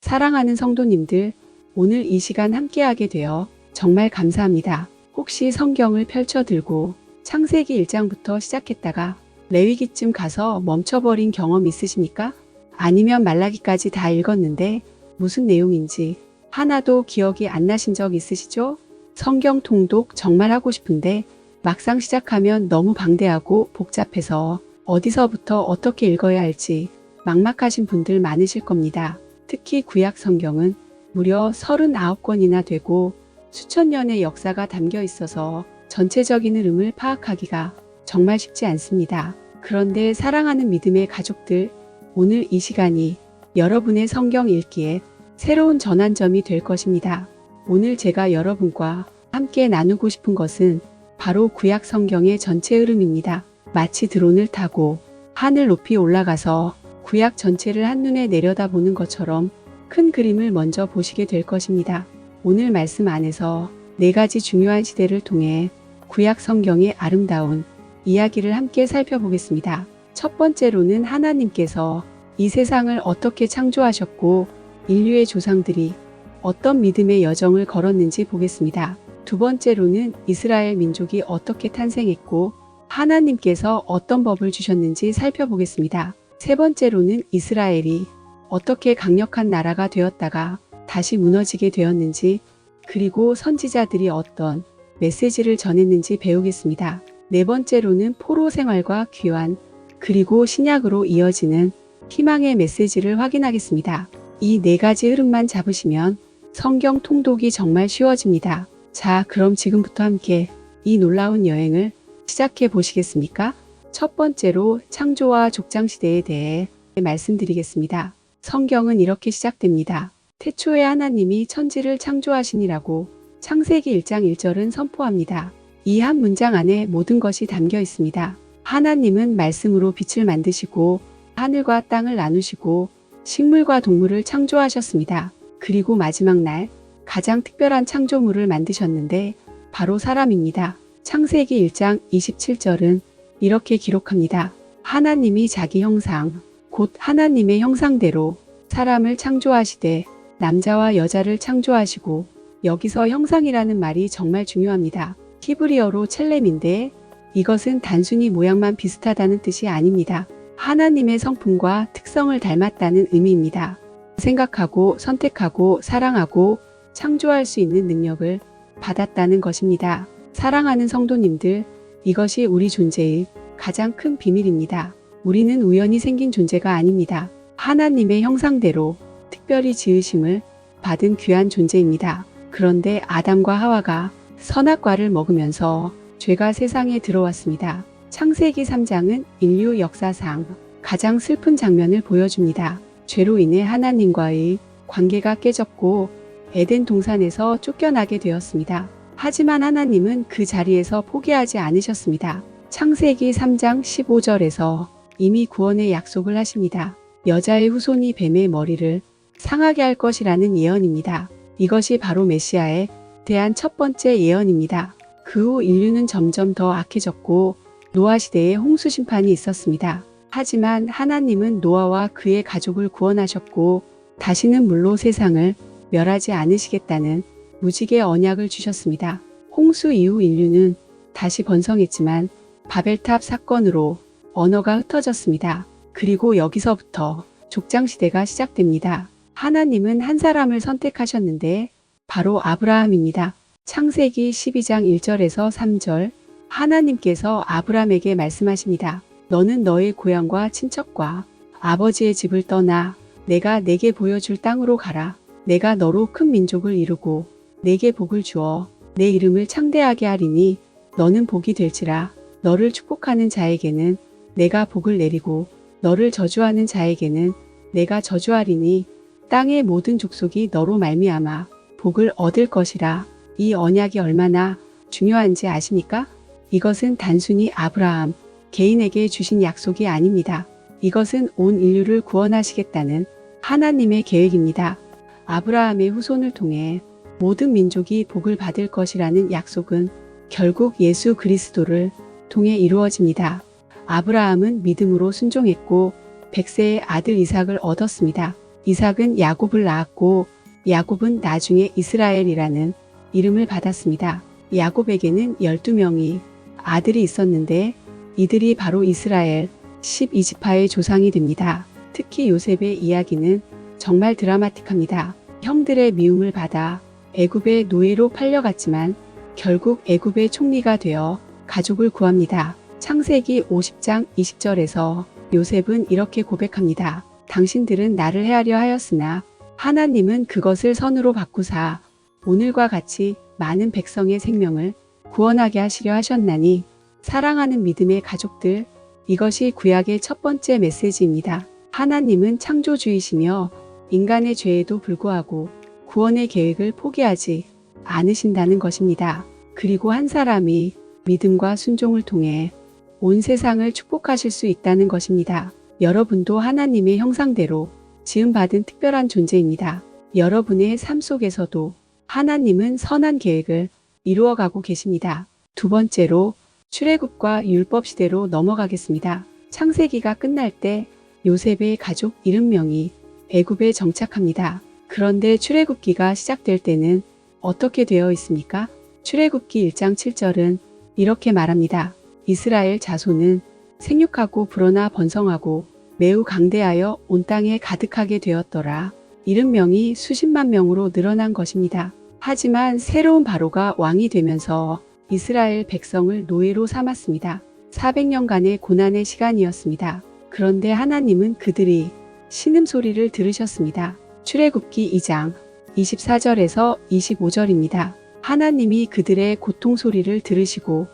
사랑하는 성도님들, 오늘 이 시간 함께하게 되어 정말 감사합니다. 혹시 성경을 펼쳐 들고 창세기 1장부터 시작했다가 레위기쯤 가서 멈춰버린 경험 있으십니까? 아니면 말라기까지 다 읽었는데 무슨 내용인지 하나도 기억이 안 나신 적 있으시죠? 성경 통독 정말 하고 싶은데 막상 시작하면 너무 방대하고 복잡해서 어디서부터 어떻게 읽어야 할지 막막하신 분들 많으실 겁니다. 특히 구약 성경은 무려 39권이나 되고 수천 년의 역사가 담겨 있어서 전체적인 흐름을 파악하기가 정말 쉽지 않습니다. 그런데 사랑하는 믿음의 가족들, 오늘 이 시간이 여러분의 성경 읽기에 새로운 전환점이 될 것입니다. 오늘 제가 여러분과 함께 나누고 싶은 것은 바로 구약 성경의 전체 흐름입니다. 마치 드론을 타고 하늘 높이 올라가서 구약 전체를 한눈에 내려다보는 것처럼 큰 그림을 먼저 보시게 될 것입니다. 오늘 말씀 안에서 4가지 중요한 시대를 통해 구약 성경의 아름다운 이야기를 함께 살펴보겠습니다. 첫 번째로는 하나님께서 이 세상을 어떻게 창조하셨고 인류의 조상들이 어떤 믿음의 여정을 걸었는지 보겠습니다. 두 번째로는 이스라엘 민족이 어떻게 탄생했고 하나님께서 어떤 법을 주셨는지 살펴보겠습니다. 세 번째로는 이스라엘이 어떻게 강력한 나라가 되었다가 다시 무너지게 되었는지, 그리고 선지자들이 어떤 메시지를 전했는지 배우겠습니다. 네 번째로는 포로 생활과 귀환, 그리고 신약으로 이어지는 희망의 메시지를 확인하겠습니다. 이 4가지 흐름만 잡으시면 성경 통독이 정말 쉬워집니다. 자, 그럼 지금부터 함께 이 놀라운 여행을 시작해 보시겠습니까? 첫 번째로 창조와 족장시대에 대해 말씀드리겠습니다. 성경은 이렇게 시작됩니다. 태초에 하나님이 천지를 창조하시니라고 창세기 1장 1절은 선포합니다. 이 한 문장 안에 모든 것이 담겨 있습니다. 하나님은 말씀으로 빛을 만드시고 하늘과 땅을 나누시고 식물과 동물을 창조하셨습니다. 그리고 마지막 날 가장 특별한 창조물을 만드셨는데 바로 사람입니다. 창세기 1장 27절은 이렇게 기록합니다. 하나님이 자기 형상, 곧 하나님의 형상대로 사람을 창조하시되 남자와 여자를 창조하시고, 여기서 형상이라는 말이 정말 중요합니다. 히브리어로 첼렘인데 이것은 단순히 모양만 비슷하다는 뜻이 아닙니다. 하나님의 성품과 특성을 닮았다는 의미입니다. 생각하고 선택하고 사랑하고 창조할 수 있는 능력을 받았다는 것입니다. 사랑하는 성도님들, 이것이 우리 존재의 가장 큰 비밀입니다. 우리는 우연히 생긴 존재가 아닙니다. 하나님의 형상대로 특별히 지으심을 받은 귀한 존재입니다. 그런데 아담과 하와가 선악과를 먹으면서 죄가 세상에 들어왔습니다. 창세기 3장은 인류 역사상 가장 슬픈 장면을 보여줍니다. 죄로 인해 하나님과의 관계가 깨졌고 에덴 동산에서 쫓겨나게 되었습니다. 하지만 하나님은 그 자리에서 포기하지 않으셨습니다. 창세기 3장 15절에서 이미 구원의 약속을 하십니다. 여자의 후손이 뱀의 머리를 상하게 할 것이라는 예언입니다. 이것이 바로 메시아에 대한 첫 번째 예언입니다. 그 후 인류는 점점 더 악해졌고 노아 시대에 홍수 심판이 있었습니다. 하지만 하나님은 노아와 그의 가족을 구원하셨고 다시는 물로 세상을 멸하지 않으시겠다는 무지개 언약을 주셨습니다. 홍수 이후 인류는 다시 번성했지만 바벨탑 사건으로 언어가 흩어졌습니다. 그리고 여기서부터 족장시대가 시작됩니다. 하나님은 한 사람을 선택하셨는데 바로 아브라함입니다. 창세기 12장 1절에서 3절, 하나님께서 아브라함에게 말씀하십니다. 너는 너의 고향과 친척과 아버지의 집을 떠나 내가 내게 보여줄 땅으로 가라. 내가 너로 큰 민족을 이루고 내게 복을 주어 내 이름을 창대하게 하리니 너는 복이 될지라. 너를 축복하는 자에게는 내가 복을 내리고 너를 저주하는 자에게는 내가 저주하리니 땅의 모든 족속이 너로 말미암아 복을 얻을 것이라. 이 언약이 얼마나 중요한지 아십니까? 이것은 단순히 아브라함 개인에게 주신 약속이 아닙니다. 이것은 온 인류를 구원하시겠다는 하나님의 계획입니다. 아브라함의 후손을 통해 모든 민족이 복을 받을 것이라는 약속은 결국 예수 그리스도를 통해 이루어집니다. 아브라함은 믿음으로 순종했고 100세의 아들 이삭을 얻었습니다. 이삭은 야곱을 낳았고 야곱은 나중에 이스라엘이라는 이름을 받았습니다. 야곱에게는 12명의 아들이 있었는데 이들이 바로 이스라엘 12지파의 조상이 됩니다. 특히 요셉의 이야기는 정말 드라마틱합니다. 형들의 미움을 받아 애굽의 노예로 팔려갔지만 결국 애굽의 총리가 되어 가족을 구합니다. 창세기 50장 20절에서 요셉은 이렇게 고백합니다. 당신들은 나를 해하려 하였으나 하나님은 그것을 선으로 바꾸사 오늘과 같이 많은 백성의 생명을 구원하게 하시려 하셨나니. 사랑하는 믿음의 가족들, 이것이 구약의 첫 번째 메시지입니다. 하나님은 창조주이시며 인간의 죄에도 불구하고 구원의 계획을 포기하지 않으신다는 것입니다. 그리고 한 사람이 믿음과 순종을 통해 온 세상을 축복하실 수 있다는 것입니다. 여러분도 하나님의 형상대로 지음받은 특별한 존재입니다. 여러분의 삶 속에서도 하나님은 선한 계획을 이루어가고 계십니다. 두 번째로 출애굽과 율법 시대로 넘어가겠습니다. 창세기가 끝날 때 요셉의 가족 70명이 애굽에 정착합니다. 그런데 출애굽기가 시작될 때는 어떻게 되어 있습니까? 출애굽기 1장 7절은 이렇게 말합니다. 이스라엘 자손은 생육하고 불어나 번성하고 매우 강대하여 온 땅에 가득하게 되었더라. 70명이 수십만 명으로 늘어난 것입니다. 하지만 새로운 바로가 왕이 되면서 이스라엘 백성을 노예로 삼았습니다. 400년간의 고난의 시간이었습니다. 그런데 하나님은 그들이 신음소리를 들으셨습니다. 출애굽기 2장 24절에서 25절입니다. 하나님이 그들의 고통 소리를 들으시고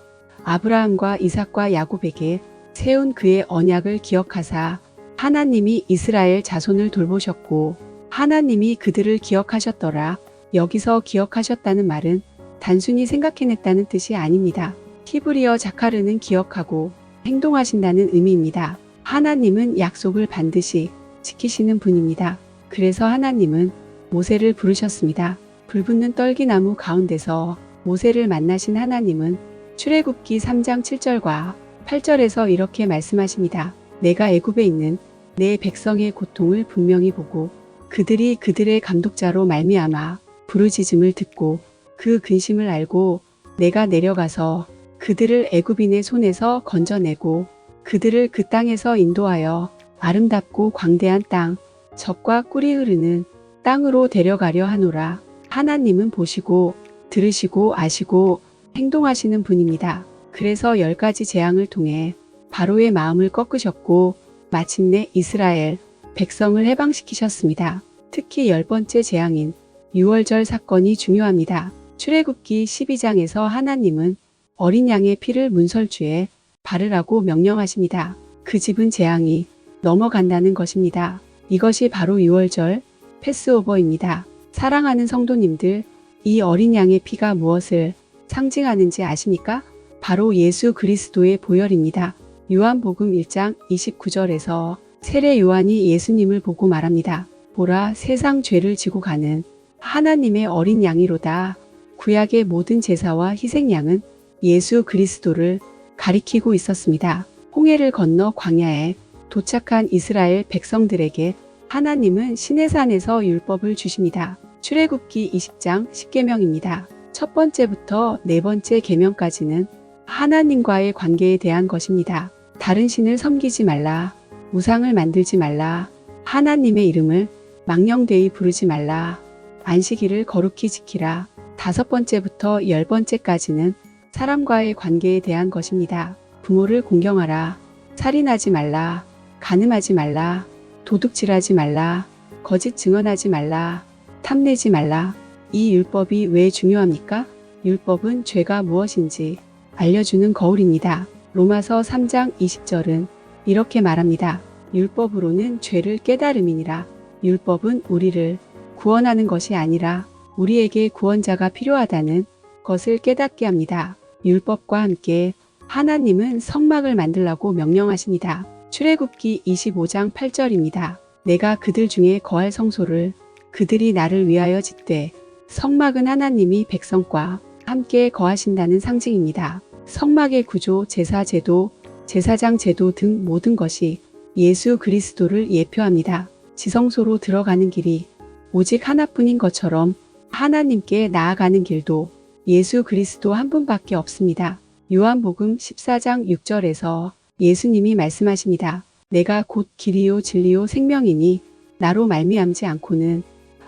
아브라함과 이삭과 야곱에게 세운 그의 언약을 기억하사 하나님이 이스라엘 자손을 돌보셨고 하나님이 그들을 기억하셨더라. 여기서 기억하셨다는 말은 단순히 생각해냈다는 뜻이 아닙니다. 히브리어 자카르는 기억하고 행동하신다는 의미입니다. 하나님은 약속을 반드시 지키시는 분입니다. 그래서 하나님은 모세를 부르셨습니다. 불붙는 떨기나무 가운데서 모세를 만나신 하나님은 출애굽기 3장 7절과 8절에서 이렇게 말씀하십니다. 내가 애굽에 있는 내 백성의 고통을 분명히 보고 그들이 그들의 감독자로 말미암아 부르짖음을 듣고 그 근심을 알고 내가 내려가서 그들을 애굽인의 손에서 건져내고 그들을 그 땅에서 인도하여 아름답고 광대한 땅, 젖과 꿀이 흐르는 땅으로 데려가려 하노라. 하나님은 보시고 들으시고 아시고 행동하시는 분입니다. 그래서 10가지 재앙을 통해 바로의 마음을 꺾으셨고 마침내 이스라엘 백성을 해방시키셨습니다. 특히 10번째 재앙인 유월절 사건이 중요합니다. 출애굽기 12장에서 하나님은 어린 양의 피를 문설주에 바르라고 명령하십니다. 그 집은 재앙이 넘어간다는 것입니다. 이것이 바로 유월절 패스오버입니다. 사랑하는 성도님들, 이 어린 양의 피가 무엇을 상징하는지 아십니까? 바로 예수 그리스도의 보혈입니다. 요한복음 1장 29절에서 세례 요한이 예수님을 보고 말합니다. 보라, 세상 죄를 지고 가는 하나님의 어린 양이로다. 구약의 모든 제사와 희생양은 예수 그리스도를 가리키고 있었습니다. 홍해를 건너 광야에 도착한 이스라엘 백성들에게 하나님은 시내산에서 율법을 주십니다. 출애굽기 20장 10계명입니다. 첫 번째부터 네 번째 계명까지는 하나님과의 관계에 대한 것입니다. 다른 신을 섬기지 말라, 우상을 만들지 말라, 하나님의 이름을 망령되이 부르지 말라, 안식일을 거룩히 지키라. 5번째부터 10번째까지는 사람과의 관계에 대한 것입니다. 부모를 공경하라, 살인하지 말라, 간음하지 말라, 도둑질하지 말라, 거짓 증언하지 말라, 탐내지 말라. 이 율법이 왜 중요합니까? 율법은 죄가 무엇인지 알려주는 거울입니다. 로마서 3장 20절은 이렇게 말합니다. 율법으로는 죄를 깨달음이니라. 율법은 우리를 구원하는 것이 아니라 우리에게 구원자가 필요하다는 것을 깨닫게 합니다. 율법과 함께 하나님은 성막을 만들라고 명령하십니다. 출애굽기 25장 8절입니다. 내가 그들 중에 거할 성소를 그들이 나를 위하여 짓되. 성막은 하나님이 백성과 함께 거하신다는 상징입니다. 성막의 구조, 제사 제도, 제사장 제도 등 모든 것이 예수 그리스도를 예표합니다. 지성소로 들어가는 길이 오직 하나뿐인 것처럼 하나님께 나아가는 길도 예수 그리스도 한 분밖에 없습니다. 요한복음 14장 6절에서 예수님이 말씀하십니다. 내가 곧 길이요 진리요 생명이니 나로 말미암지 않고는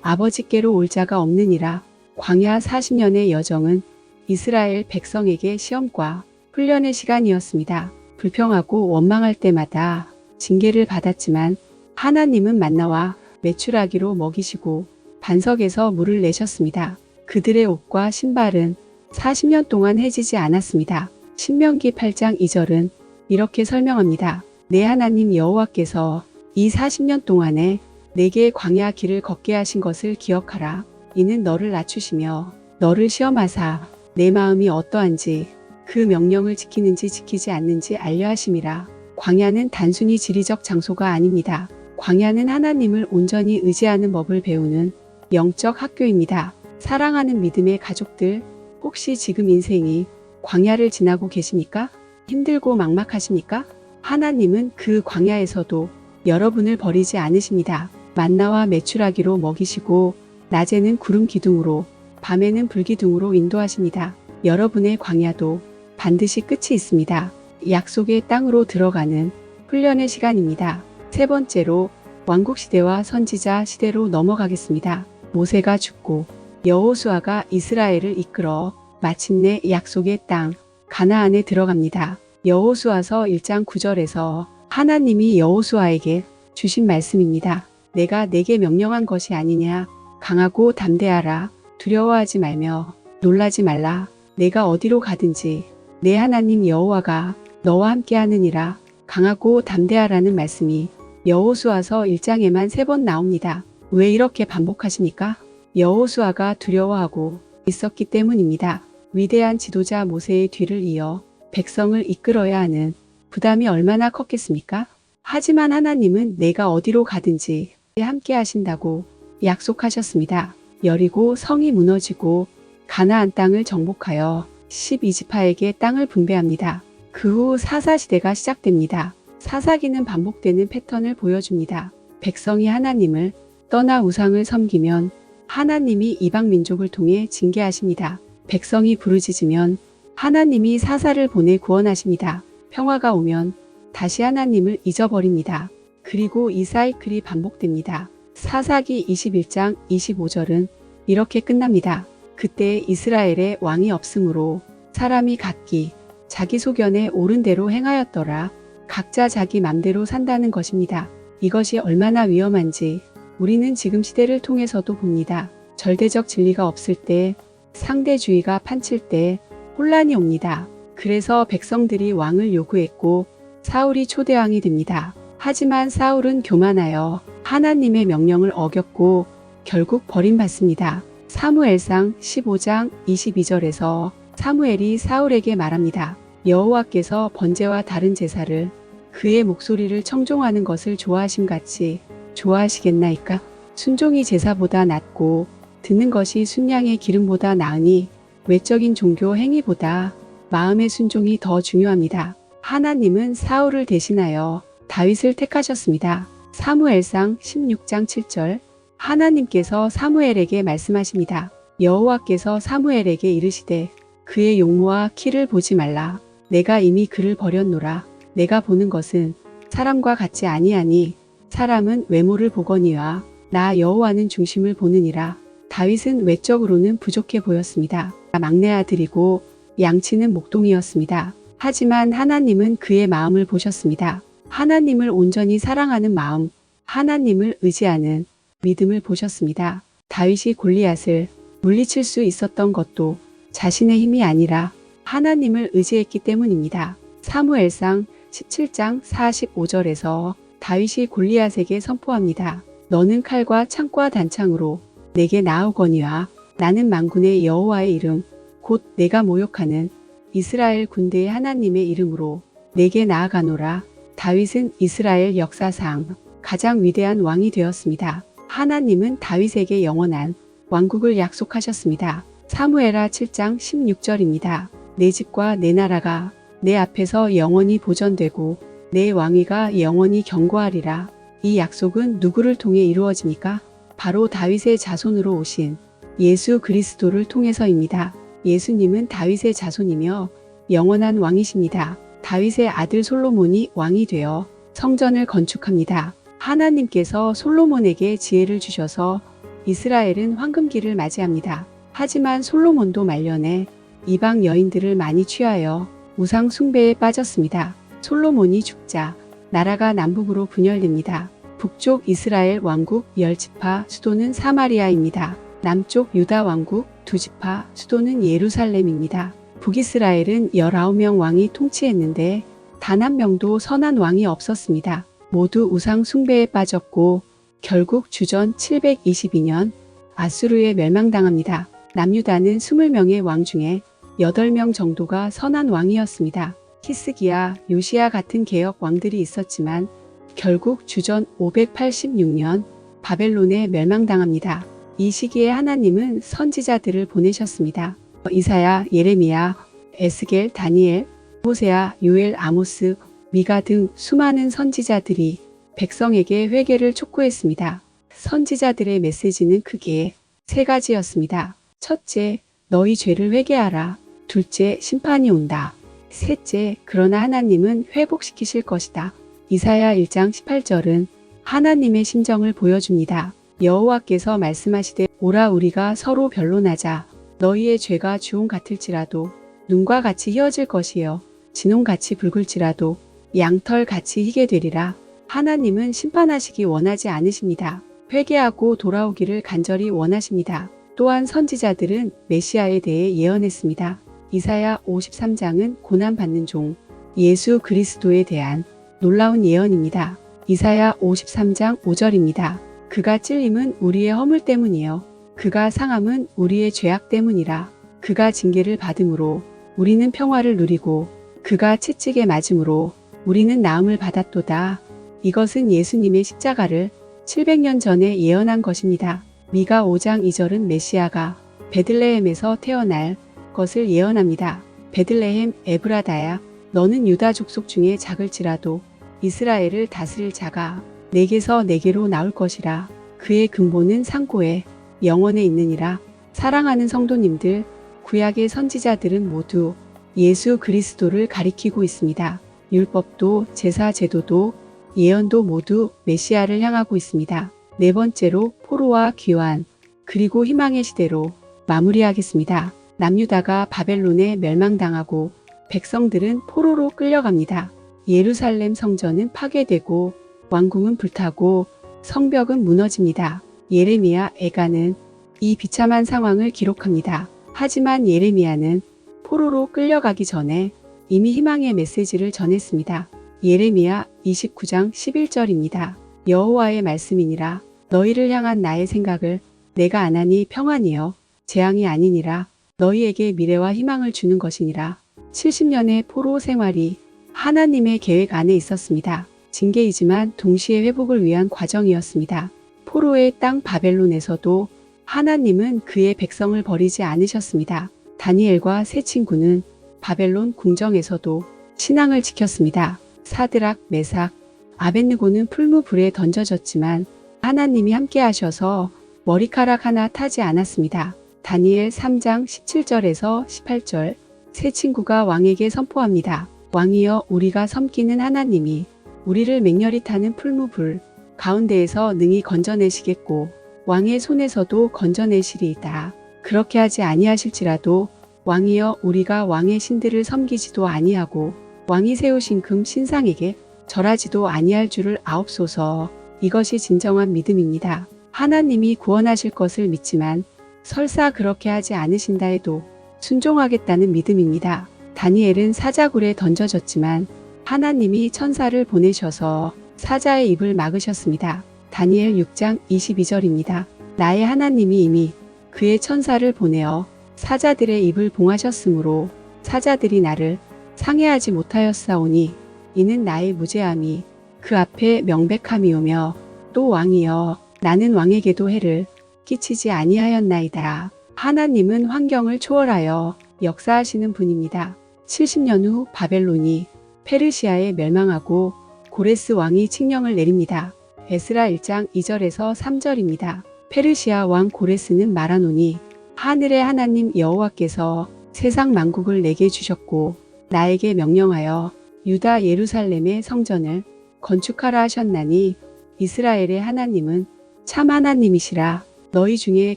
아버지께로 올 자가 없느니라. 광야 40년의 여정은 이스라엘 백성에게 시험과 훈련의 시간이었습니다. 불평하고 원망할 때마다 징계를 받았지만 하나님은 만나와 메추라기로 먹이시고 반석에서 물을 내셨습니다. 그들의 옷과 신발은 40년 동안 해지지 않았습니다. 신명기 8장 2절은 이렇게 설명합니다. 내 하나님 여호와께서 이 40년 동안에 내게 광야 길을 걷게 하신 것을 기억하라. 이는 너를 낮추시며 너를 시험하사 내 마음이 어떠한지 그 명령을 지키는지 지키지 않는지 알려 하심이라. 광야는 단순히 지리적 장소가 아닙니다. 광야는 하나님을 온전히 의지하는 법을 배우는 영적 학교입니다. 사랑하는 믿음의 가족들, 혹시 지금 인생이 광야를 지나고 계십니까? 힘들고 막막하십니까? 하나님은 그 광야에서도 여러분을 버리지 않으십니다. 만나와 메추라기로 먹이시고 낮에는 구름 기둥으로 밤에는 불기둥으로 인도하십니다. 여러분의 광야도 반드시 끝이 있습니다. 약속의 땅으로 들어가는 훈련의 시간입니다. 세 번째로 왕국시대와 선지자 시대로 넘어가겠습니다. 모세가 죽고 여호수아가 이스라엘을 이끌어 마침내 약속의 땅 가나안에 들어갑니다. 여호수아서 1장 9절에서 하나님이 여호수아에게 주신 말씀입니다. 내가 내게 명령한 것이 아니냐. 강하고 담대하라. 두려워하지 말며 놀라지 말라. 내가 어디로 가든지 내 하나님 여호와가 너와 함께 하느니라. 강하고 담대하라는 말씀이 여호수아서 1장에만 3번 나옵니다. 왜 이렇게 반복하십니까? 여호수아가 두려워하고 있었기 때문입니다. 위대한 지도자 모세의 뒤를 이어 백성을 이끌어야 하는 부담이 얼마나 컸겠습니까? 하지만 하나님은 내가 어디로 가든지 함께 하신다고 약속하셨습니다. 여리고 성이 무너지고 가나안 땅을 정복하여 12지파에게 땅을 분배합니다. 그 후 사사시대가 시작됩니다. 사사기는 반복되는 패턴을 보여줍니다. 백성이 하나님을 떠나 우상을 섬기면 하나님이 이방 민족을 통해 징계하십니다. 백성이 부르짖으면 하나님이 사사를 보내 구원하십니다. 평화가 오면 다시 하나님을 잊어버립니다. 그리고 이 사이클이 반복됩니다. 사사기 21장 25절은 이렇게 끝납니다. 그때 이스라엘에 왕이 없으므로 사람이 각기 자기 소견에 옳은 대로 행하였더라. 각자 자기 맘대로 산다는 것입니다. 이것이 얼마나 위험한지 우리는 지금 시대를 통해서도 봅니다. 절대적 진리가 없을 때, 상대주의가 판칠 때 혼란이 옵니다. 그래서 백성들이 왕을 요구했고 사울이 초대왕이 됩니다. 하지만 사울은 교만하여 하나님의 명령을 어겼고 결국 버림받습니다. 사무엘상 15장 22절에서 사무엘이 사울에게 말합니다. 여호와께서 번제와 다른 제사를 그의 목소리를 청종하는 것을 좋아하심같이 좋아하시겠나이까? 순종이 제사보다 낫고 듣는 것이 순양의 기름보다 나으니 외적인 종교 행위보다 마음의 순종이 더 중요합니다. 하나님은 사울을 대신하여 다윗을 택하셨습니다. 사무엘상 16장 7절 하나님께서 사무엘에게 말씀하십니다. 여호와께서 사무엘에게 이르시되 그의 용모와 키를 보지 말라. 내가 이미 그를 버렸노라. 내가 보는 것은 사람과 같지 아니하니 사람은 외모를 보거니와 나 여호와는 중심을 보느니라. 다윗은 외적으로는 부족해 보였습니다. 막내 아들이고 양치는 목동이었습니다. 하지만 하나님은 그의 마음을 보셨습니다. 하나님을 온전히 사랑하는 마음, 하나님을 의지하는 믿음을 보셨습니다. 다윗이 골리앗을 물리칠 수 있었던 것도 자신의 힘이 아니라 하나님을 의지했기 때문입니다. 사무엘상 17장 45절에서 다윗이 골리앗에게 선포합니다. 너는 칼과 창과 단창으로 내게 나아오거니와 나는 만군의 여호와의 이름 곧 내가 모욕하는 이스라엘 군대의 하나님의 이름으로 내게 나아가노라. 다윗은 이스라엘 역사상 가장 위대한 왕이 되었습니다. 하나님은 다윗에게 영원한 왕국을 약속하셨습니다. 사무엘하 7장 16절입니다. 내 집과 내 나라가 내 앞에서 영원히 보존되고 내 왕위가 영원히 견고하리라. 이 약속은 누구를 통해 이루어집니까? 바로 다윗의 자손으로 오신 예수 그리스도를 통해서입니다. 예수님은 다윗의 자손이며 영원한 왕이십니다. 다윗의 아들 솔로몬이 왕이 되어 성전을 건축합니다. 하나님께서 솔로몬에게 지혜를 주셔서 이스라엘은 황금기를 맞이합니다. 하지만 솔로몬도 말년에 이방 여인들을 많이 취하여 우상 숭배에 빠졌습니다. 솔로몬이 죽자 나라가 남북으로 분열됩니다. 북쪽 이스라엘 왕국 10지파 수도는 사마리아입니다. 남쪽 유다 왕국 2지파 수도는 예루살렘입니다. 북이스라엘은 19명 왕이 통치했는데 단 한 명도 선한 왕이 없었습니다. 모두 우상 숭배에 빠졌고 결국 주전 722년 아수르에 멸망당합니다. 남유다는 20명의 왕 중에 8명 정도가 선한 왕이었습니다. 히스기야, 요시야 같은 개혁 왕들이 있었지만 결국 주전 586년 바벨론에 멸망당합니다. 이 시기에 하나님은 선지자들을 보내셨습니다. 이사야, 예레미야, 에스겔, 다니엘, 호세아, 요엘, 아모스, 미가 등 수많은 선지자들이 백성에게 회개를 촉구했습니다. 선지자들의 메시지는 크게 3가지였습니다. 첫째, 너희 죄를 회개하라. 둘째, 심판이 온다. 셋째, 그러나 하나님은 회복시키실 것이다. 이사야 1장 18절은 하나님의 심정을 보여줍니다. 여호와께서 말씀하시되 오라 우리가 서로 변론하자. 너희의 죄가 주홍 같을지라도 눈과 같이 희어질 것이요 진홍같이 붉을지라도 양털같이 희게 되리라. 하나님은 심판하시기 원하지 않으십니다. 회개하고 돌아오기를 간절히 원하십니다. 또한 선지자들은 메시아에 대해 예언했습니다. 이사야 53장은 고난받는 종 예수 그리스도에 대한 놀라운 예언입니다. 이사야 53장 5절입니다. 그가 찔림은 우리의 허물 때문이요 그가 상함은 우리의 죄악 때문이라. 그가 징계를 받음으로 우리는 평화를 누리고 그가 채찍에 맞음으로 우리는 나음을 받았도다. 이것은 예수님의 십자가를 700년 전에 예언한 것입니다. 미가 5장 2절은 메시아가 베들레헴에서 태어날 것을 예언합니다. 베들레헴 에브라다야 너는 유다 족속 중에 작을지라도 이스라엘을 다스릴 자가 내게서 내게로 나올 것이라. 그의 근본은 상고에 영원에 있느니라. 사랑하는 성도님들, 구약의 선지자들은 모두 예수 그리스도를 가리키고 있습니다. 율법도 제사 제도도 예언도 모두 메시아를 향하고 있습니다. 네 번째로 포로와 귀환 그리고 희망의 시대로 마무리하겠습니다. 남유다가 바벨론에 멸망당하고 백성들은 포로로 끌려갑니다. 예루살렘 성전은 파괴되고 왕궁은 불타고 성벽은 무너집니다. 예레미야 애가는 이 비참한 상황을 기록합니다. 하지만 예레미야는 포로로 끌려가기 전에 이미 희망의 메시지를 전했습니다. 예레미야 29장 11절입니다. 여호와의 말씀이니라. 너희를 향한 나의 생각을 내가 안하니 평안이요 재앙이 아니니라. 너희에게 미래와 희망을 주는 것이니라. 70년의 포로 생활이 하나님의 계획 안에 있었습니다. 징계이지만 동시에 회복을 위한 과정이었습니다. 포로의 땅 바벨론에서도 하나님은 그의 백성을 버리지 않으셨습니다. 다니엘과 세 친구는 바벨론 궁정에서도 신앙을 지켰습니다. 사드락, 메삭, 아벳느고는 풀무불에 던져졌지만 하나님이 함께 하셔서 머리카락 하나 타지 않았습니다. 다니엘 3장 17절에서 18절 세 친구가 왕에게 선포합니다. 왕이여 우리가 섬기는 하나님이 우리를 맹렬히 타는 풀무불 가운데에서 능히 건져내시겠고 왕의 손에서도 건져내시리이다. 그렇게 하지 아니하실지라도 왕이여 우리가 왕의 신들을 섬기지도 아니하고 왕이 세우신 금 신상에게 절하지도 아니할 줄을 아옵소서. 이것이 진정한 믿음입니다. 하나님이 구원하실 것을 믿지만 설사 그렇게 하지 않으신다 해도 순종하겠다는 믿음입니다. 다니엘은 사자굴에 던져졌지만 하나님이 천사를 보내셔서 사자의 입을 막으셨습니다. 다니엘 6장 22절입니다. 나의 하나님이 이미 그의 천사를 보내어 사자들의 입을 봉하셨으므로 사자들이 나를 상해하지 못하였사오니 이는 나의 무죄함이 그 앞에 명백함이오며 또 왕이여 나는 왕에게도 해를 끼치지 아니하였나이다. 하나님은 환경을 초월하여 역사하시는 분입니다. 70년 후 바벨론이 페르시아에 멸망하고 고레스 왕이 칙령을 내립니다. 에스라 1장 2절에서 3절입니다. 페르시아 왕 고레스는 말하노니 하늘의 하나님 여호와께서 세상 만국을 내게 주셨고 나에게 명령하여 유다 예루살렘의 성전을 건축하라 하셨나니 이스라엘의 하나님은 참 하나님이시라. 너희 중에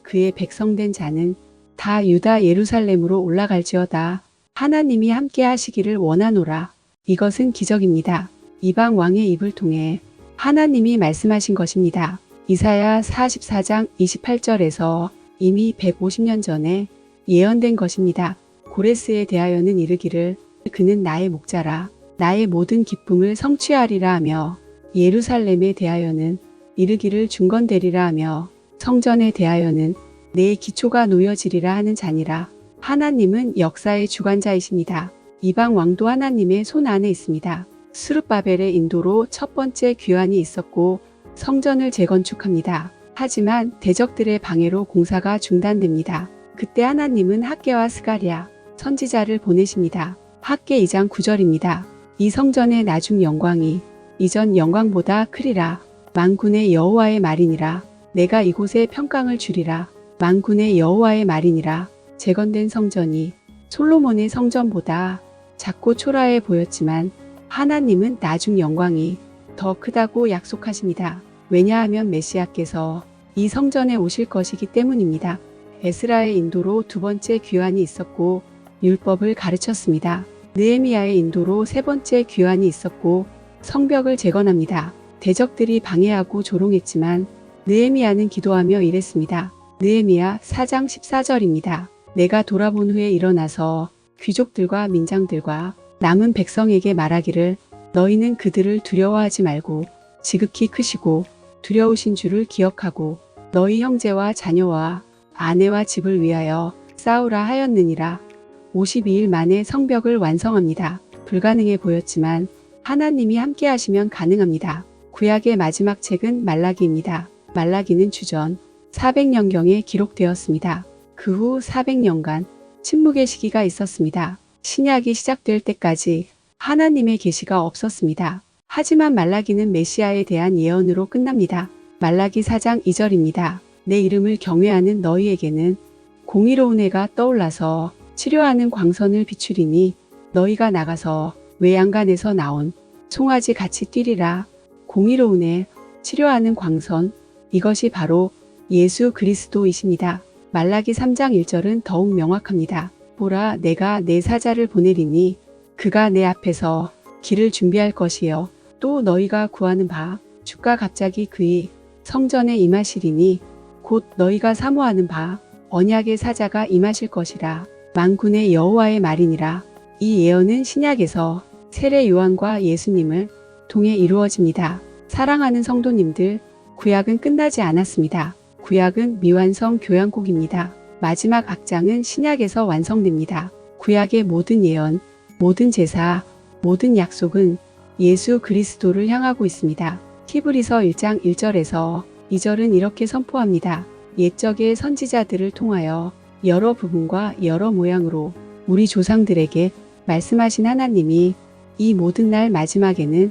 그의 백성된 자는 다 유다 예루살렘으로 올라갈지어다. 하나님이 함께 하시기를 원하노라. 이것은 기적입니다. 이방 왕의 입을 통해 하나님이 말씀하신 것입니다. 이사야 44장 28절에서 이미 150년 전에 예언된 것입니다. 고레스에 대하여는 이르기를 그는 나의 목자라. 나의 모든 기쁨을 성취하리라 하며 예루살렘에 대하여는 이르기를 중건되리라 하며 성전에 대하여는 내 기초가 놓여지리라 하는 자니라. 하나님은 역사의 주관자이십니다. 이방 왕도 하나님의 손 안에 있습니다. 스룹바벨의 인도로 첫 번째 귀환이 있었고 성전을 재건축합니다. 하지만 대적들의 방해로 공사가 중단됩니다. 그때 하나님은 학개와 스가랴 선지자를 보내십니다. 학개 2장 9절입니다. 이 성전의 나중 영광이 이전 영광보다 크리라. 만군의 여호와의 말이니라. 내가 이곳에 평강을 주리라. 만군의 여호와의 말이니라. 재건된 성전이 솔로몬의 성전보다 작고 초라해 보였지만 하나님은 나중 영광이 더 크다고 약속하십니다. 왜냐하면 메시아께서 이 성전에 오실 것이기 때문입니다. 에스라의 인도로 두 번째 귀환이 있었고 율법을 가르쳤습니다. 느헤미야의 인도로 세 번째 귀환이 있었고 성벽을 재건합니다. 대적들이 방해하고 조롱했지만 느헤미야는 기도하며 일했습니다. 느헤미야 4장 14절입니다. 내가 돌아본 후에 일어나서 귀족들과 민장들과 남은 백성에게 말하기를 너희는 그들을 두려워하지 말고 지극히 크시고 두려우신 주를 기억하고 너희 형제와 자녀와 아내와 집을 위하여 싸우라 하였느니라. 52일 만에 성벽을 완성합니다. 불가능해 보였지만 하나님이 함께 하시면 가능합니다. 구약의 마지막 책은 말라기입니다. 말라기는 주전 400년경에 기록되었습니다. 그 후 400년간 침묵의 시기가 있었습니다. 신약이 시작될 때까지 하나님의 계시가 없었습니다. 하지만 말라기는 메시아에 대한 예언으로 끝납니다. 말라기 4장 2절입니다. 내 이름을 경외하는 너희에게는 공의로운 해가 떠올라서 치료하는 광선을 비추리니 너희가 나가서 외양간에서 나온 송아지 같이 뛰리라. 공의로운 해, 치료하는 광선, 이것이 바로 예수 그리스도이십니다. 말라기 3장 1절은 더욱 명확합니다. 보라, 내가 내 사자를 보내리니 그가 내 앞에서 길을 준비할 것이요. 또 너희가 구하는 바 주가 갑자기 그의 성전에 임하시리니 곧 너희가 사모하는 바 언약의 사자가 임하실 것이라. 만군의 여호와의 말이니라. 이 예언은 신약에서 세례 요한과 예수님을 통해 이루어집니다. 사랑하는 성도님들, 구약은 끝나지 않았습니다. 구약은 미완성 교향곡입니다. 마지막 악장은 신약에서 완성됩니다. 구약의 모든 예언, 모든 제사, 모든 약속은 예수 그리스도를 향하고 있습니다. 히브리서 1장 1절에서 2절은 이렇게 선포합니다. 옛적의 선지자들을 통하여 여러 부분과 여러 모양으로 우리 조상들에게 말씀하신 하나님이 이 모든 날 마지막에는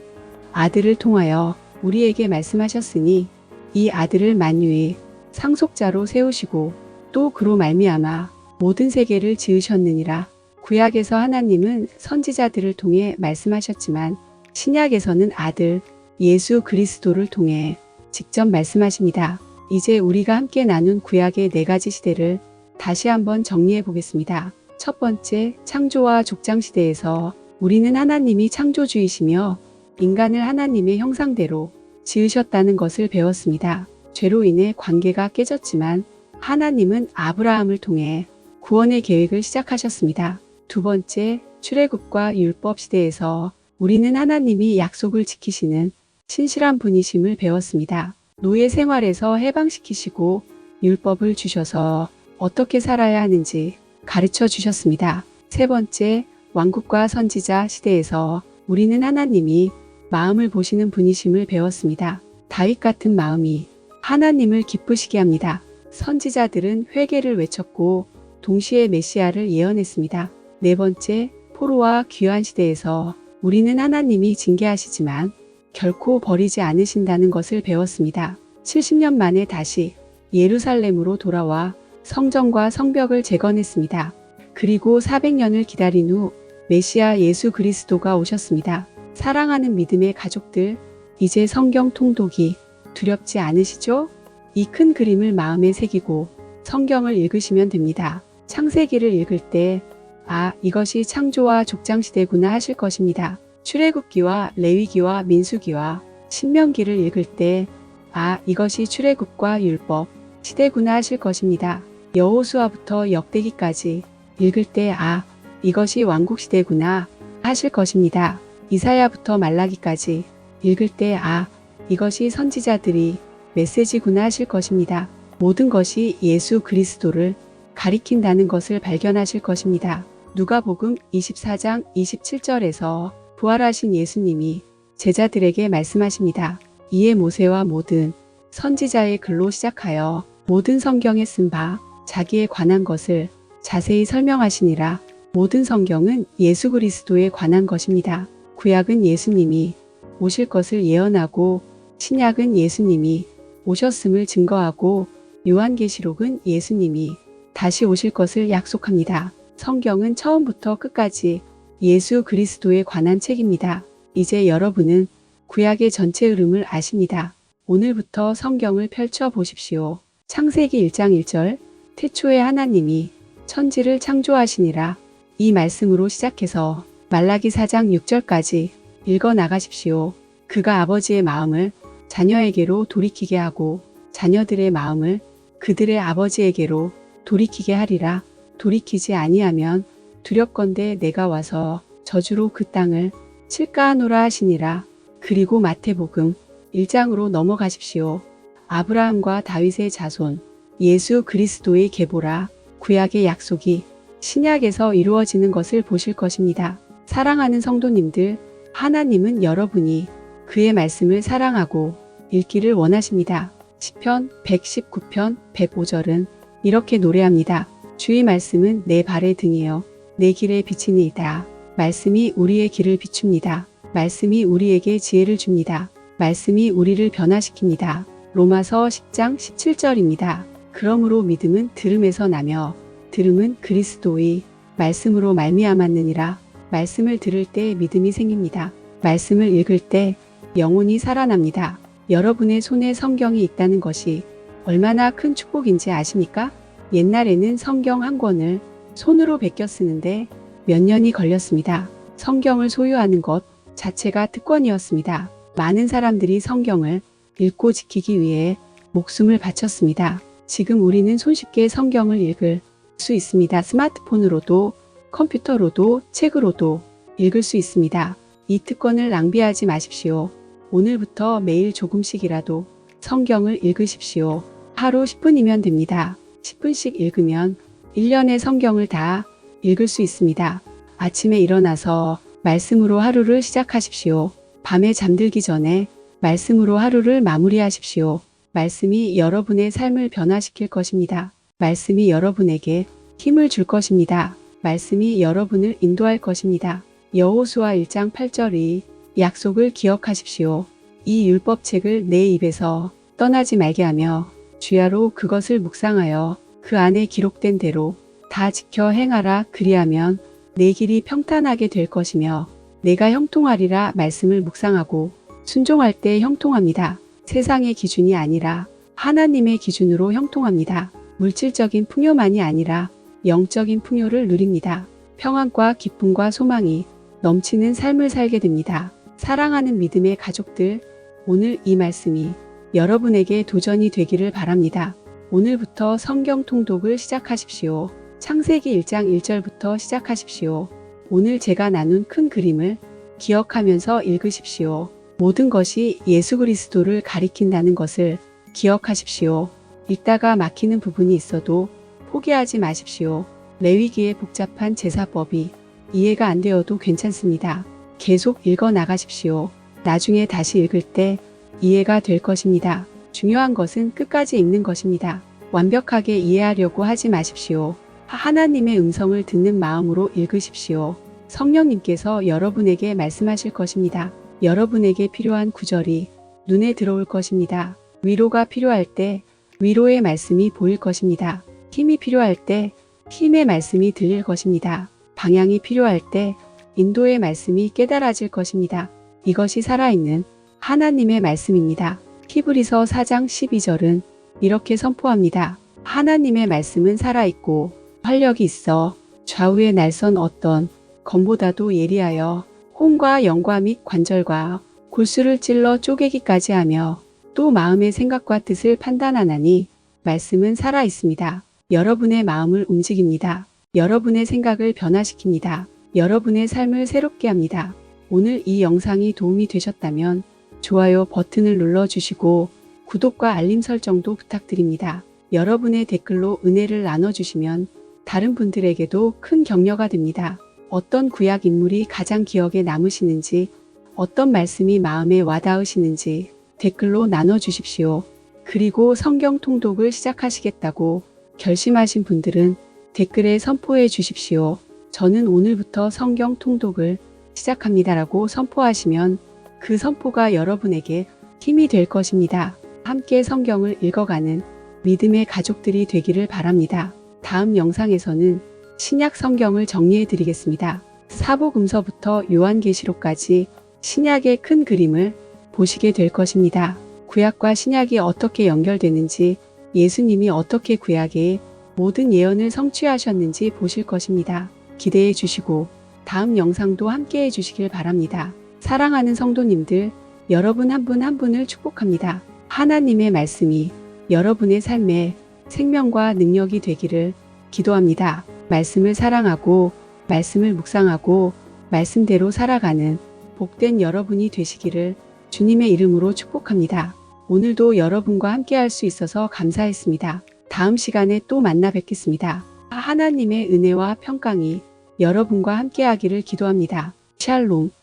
아들을 통하여 우리에게 말씀하셨으니 이 아들을 만유의 상속자로 세우시고 또 그로 말미암아 모든 세계를 지으셨느니라. 구약에서 하나님은 선지자들을 통해 말씀하셨지만 신약에서는 아들 예수 그리스도를 통해 직접 말씀하십니다. 이제 우리가 함께 나눈 구약의 4가지 시대를 다시 한번 정리해 보겠습니다. 첫 번째, 창조와 족장 시대에서 우리는 하나님이 창조주이시며 인간을 하나님의 형상대로 지으셨다는 것을 배웠습니다. 죄로 인해 관계가 깨졌지만 하나님은 아브라함을 통해 구원의 계획을 시작하셨습니다. 두 번째, 출애굽과 율법 시대에서 우리는 하나님이 약속을 지키시는 신실한 분이심을 배웠습니다. 노예 생활에서 해방시키시고 율법을 주셔서 어떻게 살아야 하는지 가르쳐 주셨습니다. 세 번째, 왕국과 선지자 시대에서 우리는 하나님이 마음을 보시는 분이심을 배웠습니다. 다윗 같은 마음이 하나님을 기쁘시게 합니다. 선지자들은 회개를 외쳤고 동시에 메시아를 예언했습니다. 네 번째, 포로와 귀환 시대에서 우리는 하나님이 징계하시지만 결코 버리지 않으신다는 것을 배웠습니다. 70년 만에 다시 예루살렘으로 돌아와 성전과 성벽을 재건했습니다. 그리고 400년을 기다린 후 메시아 예수 그리스도가 오셨습니다. 사랑하는 믿음의 가족들, 이제 성경 통독이 두렵지 않으시죠? 이 큰 그림을 마음에 새기고 성경을 읽으시면 됩니다. 창세기를 읽을 때 이것이 창조와 족장시대구나 하실 것입니다. 출애굽기와 레위기와 민수기와 신명기를 읽을 때 이것이 출애굽과 율법 시대구나 하실 것입니다. 여호수아부터 역대기까지 읽을 때 이것이 왕국시대구나 하실 것입니다. 이사야부터 말라기까지 읽을 때 이것이 선지자들이 메시지구나 하실 것입니다. 모든 것이 예수 그리스도를 가리킨다는 것을 발견하실 것입니다. 누가복음 24장 27절에서 부활하신 예수님이 제자들에게 말씀하십니다. 이에 모세와 모든 선지자의 글로 시작하여 모든 성경에 쓴 바 자기에 관한 것을 자세히 설명하시니라. 모든 성경은 예수 그리스도에 관한 것입니다. 구약은 예수님이 오실 것을 예언하고 신약은 예수님이 오셨음을 증거하고 요한계시록은 예수님이 다시 오실 것을 약속합니다. 성경은 처음부터 끝까지 예수 그리스도에 관한 책입니다. 이제 여러분은 구약의 전체 흐름을 아십니다. 오늘부터 성경을 펼쳐 보십시오. 창세기 1장 1절 태초에 하나님이 천지를 창조하시니라. 이 말씀으로 시작해서 말라기 4장 6절까지 읽어 나가십시오. 그가 아버지의 마음을 자녀에게로 돌이키게 하고 자녀들의 마음을 그들의 아버지에게로 돌이키게 하리라. 돌이키지 아니하면 두렵건대 내가 와서 저주로 그 땅을 칠까 하노라 하시니라. 그리고 마태복음 1장으로 넘어가십시오. 아브라함과 다윗의 자손 예수 그리스도의 계보라. 구약의 약속이 신약에서 이루어지는 것을 보실 것입니다. 사랑하는 성도님들, 하나님은 여러분이 그의 말씀을 사랑하고 읽기를 원하십니다. 시편 119편 105절은 이렇게 노래합니다. 주의 말씀은 내 발의 등이요 내 길의 빛이니이다. 말씀이 우리의 길을 비춥니다. 말씀이 우리에게 지혜를 줍니다. 말씀이 우리를 변화시킵니다. 로마서 10장 17절입니다. 그러므로 믿음은 들음에서 나며 들음은 그리스도의 말씀으로 말미암았느니라. 말씀을 들을 때 믿음이 생깁니다. 말씀을 읽을 때 영혼이 살아납니다. 여러분의 손에 성경이 있다는 것이 얼마나 큰 축복인지 아십니까? 옛날에는 성경 한 권을 손으로 베껴 쓰는데 몇 년이 걸렸습니다. 성경을 소유하는 것 자체가 특권이었습니다. 많은 사람들이 성경을 읽고 지키기 위해 목숨을 바쳤습니다. 지금 우리는 손쉽게 성경을 읽을 수 있습니다. 스마트폰으로도 컴퓨터로도 책으로도 읽을 수 있습니다. 이 특권을 낭비하지 마십시오. 오늘부터 매일 조금씩이라도 성경을 읽으십시오. 하루 10분이면 됩니다. 10분씩 읽으면 1년의 성경을 다 읽을 수 있습니다. 아침에 일어나서 말씀으로 하루를 시작하십시오. 밤에 잠들기 전에 말씀으로 하루를 마무리하십시오. 말씀이 여러분의 삶을 변화시킬 것입니다. 말씀이 여러분에게 힘을 줄 것입니다. 말씀이 여러분을 인도할 것입니다. 여호수아 1장 8절의 약속을 기억하십시오. 이 율법책을 내 입에서 떠나지 말게 하며 주야로 그것을 묵상하여 그 안에 기록된 대로 다 지켜 행하라. 그리하면 내 길이 평탄하게 될 것이며 내가 형통하리라. 말씀을 묵상하고 순종할 때 형통합니다. 세상의 기준이 아니라 하나님의 기준으로 형통합니다. 물질적인 풍요만이 아니라 영적인 풍요를 누립니다. 평안과 기쁨과 소망이 넘치는 삶을 살게 됩니다. 사랑하는 믿음의 가족들, 오늘 이 말씀이 여러분에게 도전이 되기를 바랍니다. 오늘부터 성경 통독을 시작하십시오. 창세기 1장 1절부터 시작하십시오. 오늘 제가 나눈 큰 그림을 기억하면서 읽으십시오. 모든 것이 예수 그리스도를 가리킨다는 것을 기억하십시오. 읽다가 막히는 부분이 있어도 포기하지 마십시오. 레위기의 복잡한 제사법이 이해가 안 되어도 괜찮습니다. 계속 읽어 나가십시오. 나중에 다시 읽을 때 이해가 될 것입니다. 중요한 것은 끝까지 읽는 것입니다. 완벽하게 이해하려고 하지 마십시오. 하나님의 음성을 듣는 마음으로 읽으십시오. 성령님께서 여러분에게 말씀하실 것입니다. 여러분에게 필요한 구절이 눈에 들어올 것입니다. 위로가 필요할 때 위로의 말씀이 보일 것입니다. 힘이 필요할 때 힘의 말씀이 들릴 것입니다. 방향이 필요할 때 인도의 말씀이 깨달아질 것입니다. 이것이 살아있는 하나님의 말씀입니다. 히브리서 4장 12절은 이렇게 선포합니다. 하나님의 말씀은 살아있고 활력이 있어 좌우에 날선 어떤 검보다도 예리하여 혼과 영과 및 관절과 골수를 찔러 쪼개기까지 하며 또 마음의 생각과 뜻을 판단하나니 말씀은 살아있습니다. 여러분의 마음을 움직입니다. 여러분의 생각을 변화시킵니다. 여러분의 삶을 새롭게 합니다. 오늘 이 영상이 도움이 되셨다면 좋아요 버튼을 눌러주시고 구독과 알림 설정도 부탁드립니다. 여러분의 댓글로 은혜를 나눠주시면 다른 분들에게도 큰 격려가 됩니다. 어떤 구약 인물이 가장 기억에 남으시는지, 어떤 말씀이 마음에 와닿으시는지 댓글로 나눠주십시오. 그리고 성경 통독을 시작하시겠다고 결심하신 분들은 댓글에 선포해 주십시오. 저는 오늘부터 성경 통독을 시작합니다라고 선포하시면 그 선포가 여러분에게 힘이 될 것입니다. 함께 성경을 읽어가는 믿음의 가족들이 되기를 바랍니다. 다음 영상에서는 신약 성경을 정리해 드리겠습니다. 사복음서부터 요한계시록까지 신약의 큰 그림을 보시게 될 것입니다. 구약과 신약이 어떻게 연결되는지, 예수님이 어떻게 구약의 모든 예언을 성취하셨는지 보실 것입니다. 기대해 주시고 다음 영상도 함께 해주시길 바랍니다. 사랑하는 성도님들, 여러분 한 분 한 분을 축복합니다. 하나님의 말씀이 여러분의 삶에 생명과 능력이 되기를 기도합니다. 말씀을 사랑하고 말씀을 묵상하고 말씀대로 살아가는 복된 여러분이 되시기를 주님의 이름으로 축복합니다. 오늘도 여러분과 함께 할 수 있어서 감사했습니다. 다음 시간에 또 만나 뵙겠습니다. 하나님의 은혜와 평강이 여러분과 함께 하기를 기도합니다. 샬롬.